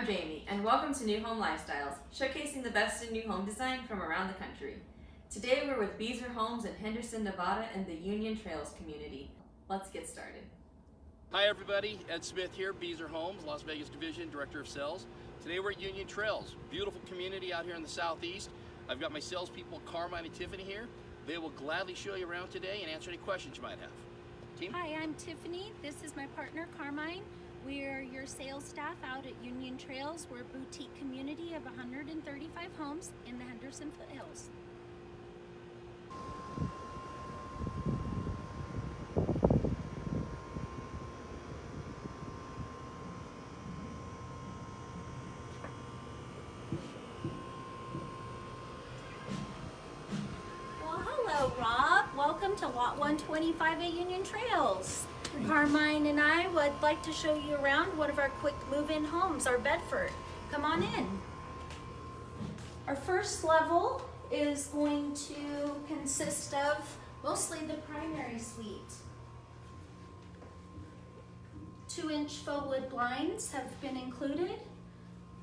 I'm Jamie, and welcome to New Home Lifestyles, showcasing the best in new home design from around the country. Today we're with Beazer Homes in Henderson, Nevada in the Union Trails community. Let's get started. Hi everybody, Ed Smith here, Beazer Homes, Las Vegas Division, Director of Sales. Today we're at Union Trails, beautiful community out here in the southeast. I've got my salespeople Carmine and Tiffany here. They will gladly show you around today and answer any questions you might have. Team? Hi, I'm Tiffany. This is my partner Carmine. We're your sales staff out at Union Trails. We're a boutique community of 135 homes in the Henderson foothills. Well, hello, Rob. Welcome to Lot 125 at Union Trails. Carmine and I would like to show you around one of our quick move-in homes, our Bedford. Come on in. Our first level is going to consist of mostly the primary suite. 2-inch faux wood blinds have been included.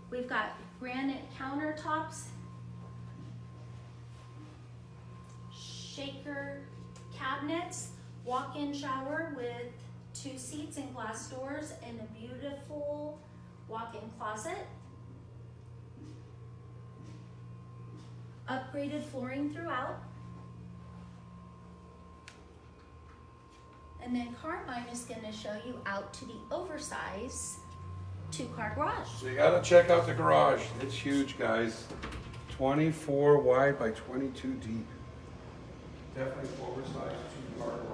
We've got granite countertops, shaker cabinets, walk-in shower with 2 seats and glass doors, and a beautiful walk-in closet. Upgraded flooring throughout. And then Carmine is going to show you out to the oversized 2-car garage. So you gotta check out the garage. It's huge, guys. 24 wide by 22 deep. Definitely oversized 2-car garage.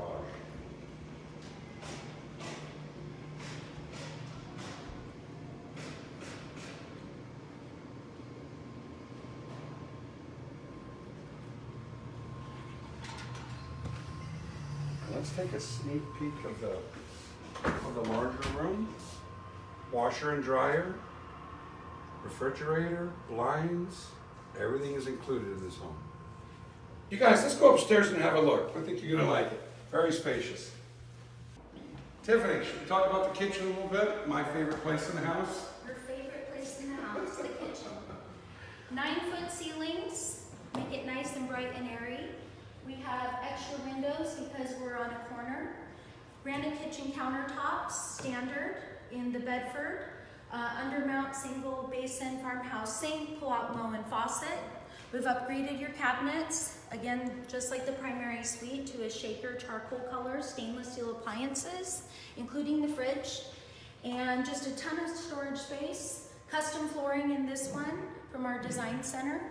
Let's take a sneak peek of the larger room. Washer and dryer, refrigerator, blinds, everything is included in this home. You guys, let's go upstairs and have a look. I think you're gonna like it. Very spacious. Tiffany, should we talk about the kitchen a little bit? My favorite place in the house. Your favorite place in the house, the kitchen. 9-foot ceilings, make it nice and bright and airy. We have extra windows because we're on a corner. Granite kitchen countertops, standard in the Bedford. Undermount single basin farmhouse sink, pull-out Moen faucet. We've upgraded your cabinets, again, just like the primary suite, to a shaker charcoal color stainless steel appliances, including the fridge, and just a ton of storage space. Custom flooring in this one from our design center.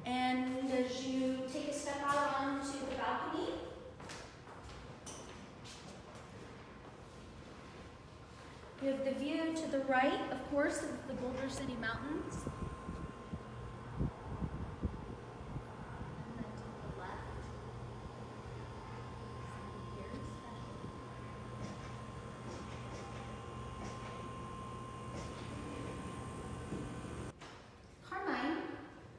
And as you take a step out onto the balcony, we have the view to the right, of course, of the Boulder City Mountains. And then to the left, Carmine,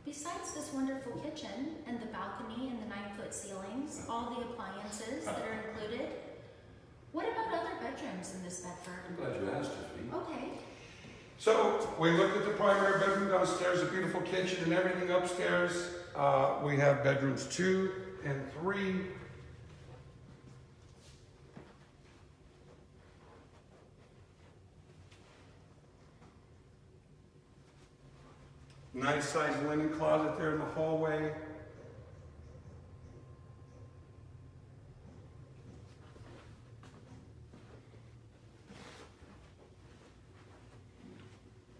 besides this wonderful kitchen and the balcony and the 9-foot ceilings, all the appliances that are included, what about other bedrooms in this Bedford? I'm glad you asked, Tiffany. Okay. So we looked at the primary bedroom downstairs, a beautiful kitchen and everything upstairs. We have bedrooms 2 and 3. Nice sized linen closet there in the hallway.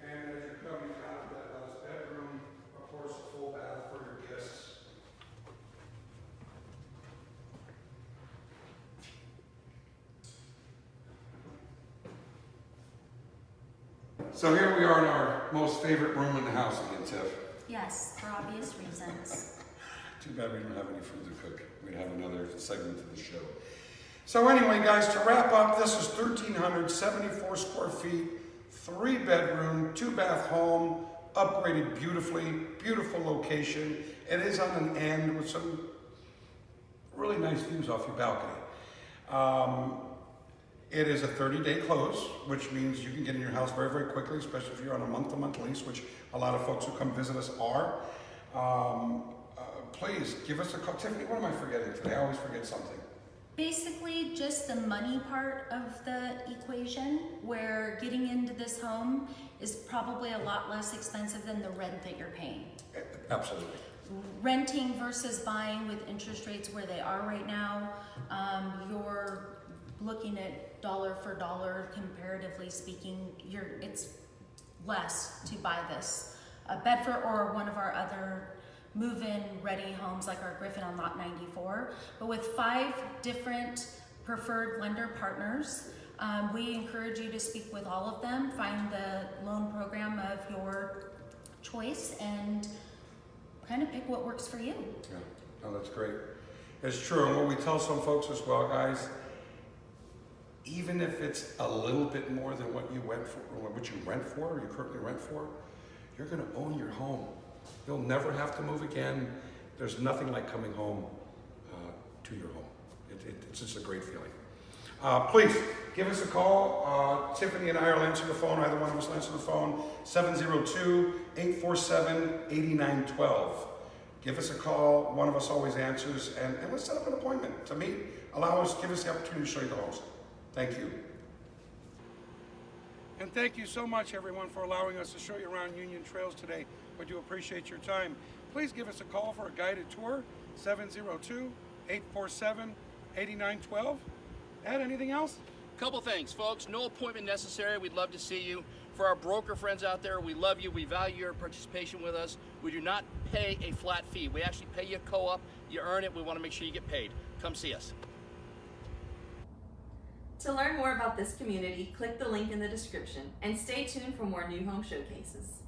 And as you're coming out of that last bedroom, of course, a full bath for your guests. So here we are in our most favorite room in the house again, Tiff. Yes, for obvious reasons. Too bad we don't have any food to cook. We'd have another segment of the show. So anyway, guys, to wrap up, this is 1,374 square feet, 3-bedroom, 2-bath home, upgraded beautifully, beautiful location. It is on an end with some really nice views off your balcony. It is a 30-day close, which means you can get in your house very, very quickly, especially if you're on a month-to-month lease, which a lot of folks who come visit us are. Please give us a call. Tiffany, what am I forgetting today? I always forget something. Basically, just the money part of the equation, where getting into this home is probably a lot less expensive than the rent that you're paying. Absolutely. Renting versus buying with interest rates where they are right now, you're looking at dollar for dollar, comparatively speaking. It's less to buy this. Bedford or one of our other move-in ready homes like our Griffin on lot 94, but with 5 different preferred lender partners. We encourage you to speak with all of them, find the loan program of your choice, and kind of pick what works for you. Yeah, no, that's great. It's true, and what we tell some folks as well, guys, even if it's a little bit more than what you went for, or what you rent for, or you currently rent for, you're going to own your home. You'll never have to move again. There's nothing like coming home to your home. It's just a great feeling. Please give us a call. Tiffany and I will answer the phone. Either one of us will answer the phone. 702-847-8912. Give us a call. One of us always answers, and let's set up an appointment to meet. Give us the opportunity to show you the homes. Thank you. And thank you so much, everyone, for allowing us to show you around Union Trails today. We do appreciate your time. Please give us a call for a guided tour, 702-847-8912. Ed, anything else? Couple things, folks. No appointment necessary. We'd love to see you. For our broker friends out there, we love you. We value your participation with us. We do not pay a flat fee. We actually pay you a co-op. You earn it. We want to make sure you get paid. Come see us. To learn more about this community, click the link in the description and stay tuned for more new home showcases.